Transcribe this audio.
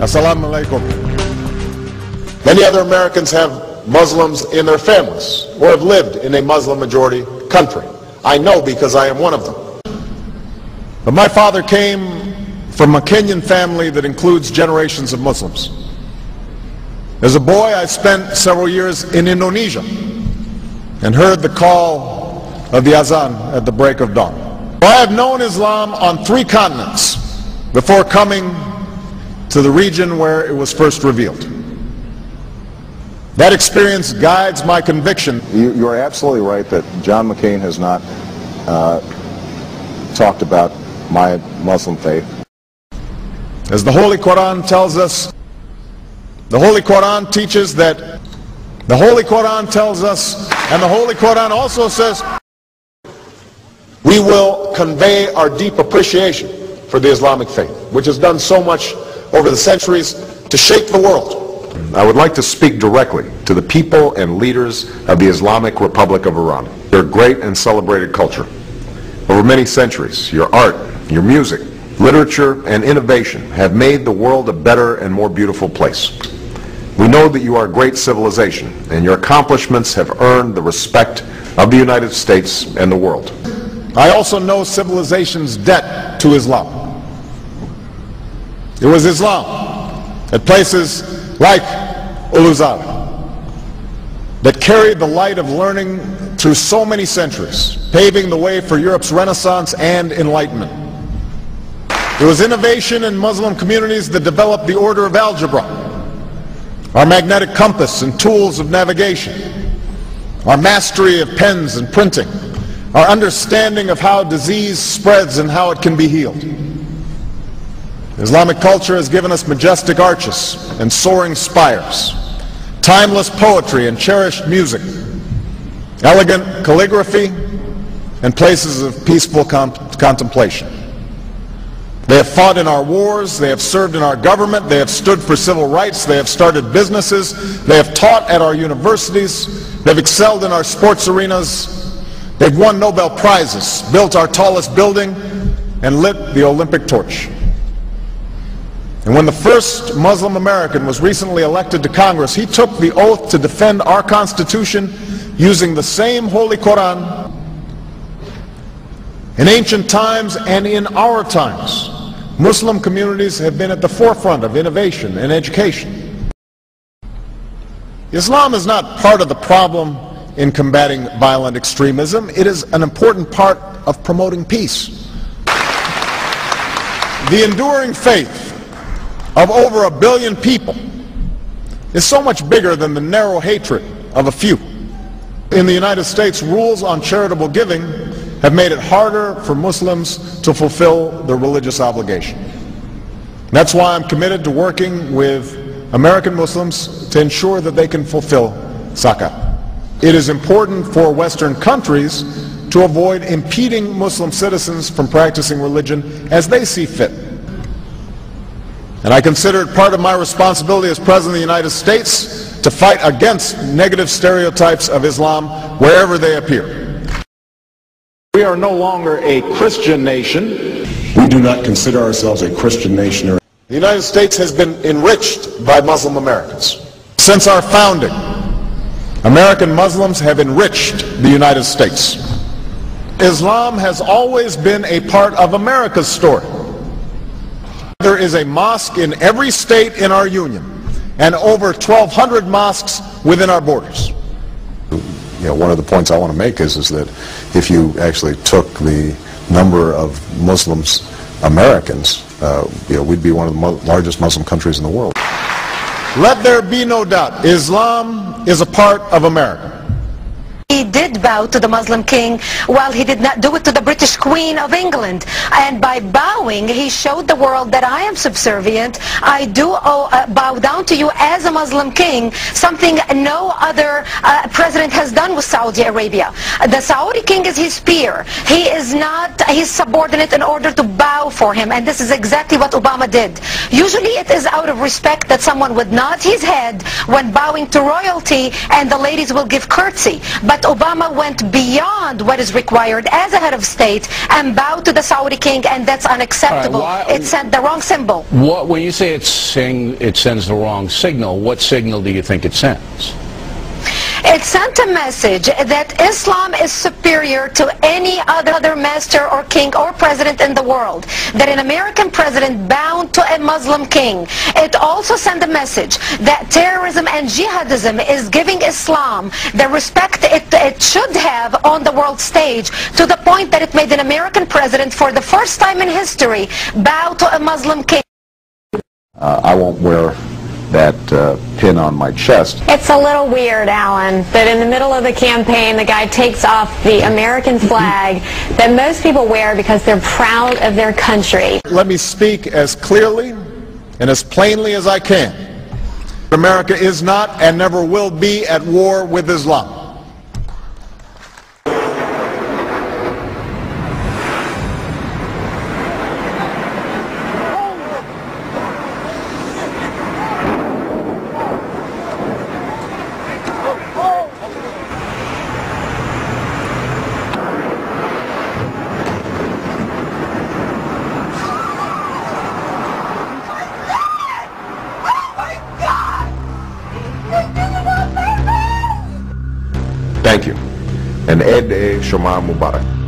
Assalamu alaikum. Many other Americans have Muslims in their families or have lived in a Muslim majority country. I know because I am one of them. But my father came from a Kenyan family that includes generations of Muslims. As a boy, I spent several years in Indonesia and heard the call of the azan at the break of dawn. I have known Islam on 3 continents before coming to the region where it was first revealed. That experience guides my conviction. You are absolutely right that John McCain has not talked about my Muslim faith. As the Holy Quran tells us, the Holy Quran teaches that, the Holy Quran tells us, and the Holy Quran also says, we will convey our deep appreciation for the Islamic faith, which has done so much over the centuries to shape the world. I would like to speak directly to the people and leaders of the Islamic Republic of Iran. Their great and celebrated culture. Over many centuries, your art, your music, literature, and innovation have made the world a better and more beautiful place. We know that you are a great civilization, and your accomplishments have earned the respect of the United States and the world. I also know civilization's debt to Islam. It was Islam at places like Uluzar that carried the light of learning through so many centuries, paving the way for Europe's Renaissance and Enlightenment. It was innovation in Muslim communities that developed the order of algebra, our magnetic compass and tools of navigation, our mastery of pens and printing, our understanding of how disease spreads and how it can be healed. Islamic culture has given us majestic arches and soaring spires, timeless poetry and cherished music, elegant calligraphy, and places of peaceful contemplation. They have fought in our wars, they have served in our government, they have stood for civil rights, they have started businesses, they have taught at our universities, they've excelled in our sports arenas, they've won Nobel Prizes, built our tallest building, and lit the Olympic torch. And when the first Muslim American was recently elected to Congress, he took the oath to defend our Constitution using the same Holy Quran. In ancient times and in our times, Muslim communities have been at the forefront of innovation and education. Islam is not part of the problem in combating violent extremism. It is an important part of promoting peace. The enduring faith of over 1 billion people is so much bigger than the narrow hatred of a few. In the United States, rules on charitable giving have made it harder for Muslims to fulfill their religious obligation. That's why I'm committed to working with American Muslims to ensure that they can fulfill zakat. It is important for Western countries to avoid impeding Muslim citizens from practicing religion as they see fit. And I consider it part of my responsibility as President of the United States to fight against negative stereotypes of Islam wherever they appear. We are no longer a Christian nation. We do not consider ourselves a Christian nation. The United States has been enriched by Muslim Americans. Since our founding, American Muslims have enriched the United States. Islam has always been a part of America's story. There is a mosque in every state in our union and over 1,200 mosques within our borders. You know, one of the points I want to make is that if you actually took the number of Muslims Americans, we'd be one of the largest Muslim countries in the world. Let there be no doubt, Islam is a part of America. He did bow to the Muslim king while he did not do it to the British Queen of England. And by bowing, he showed the world that I am subservient. I do bow down to you as a Muslim king, something no other president has done with Saudi Arabia. The Saudi king is his peer. He is not his subordinate in order to bow for him. And this is exactly what Obama did. Usually it is out of respect that someone would nod his head when bowing to royalty and the ladies will give curtsy. But Obama went beyond what is required as a head of state and bowed to the Saudi king, and that's unacceptable. It sent the wrong symbol. When you say it sends the wrong signal, what signal do you think it sends? It sent a message that Islam is superior to any other master or king or president in the world, that an American president bound to a Muslim king. It also sent a message that terrorism and jihadism is giving Islam the respect it should have on the world stage, to the point that it made an American president, for the first time in history, bow to a Muslim king. I won't wear that pin on my chest. It's a little weird, Alan, that in the middle of the campaign the guy takes off the American flag that most people wear because they're proud of their country. Let me speak as clearly and as plainly as I can. America is not and never will be at war with Islam. Thank you. And Eid Shoma Mubarak.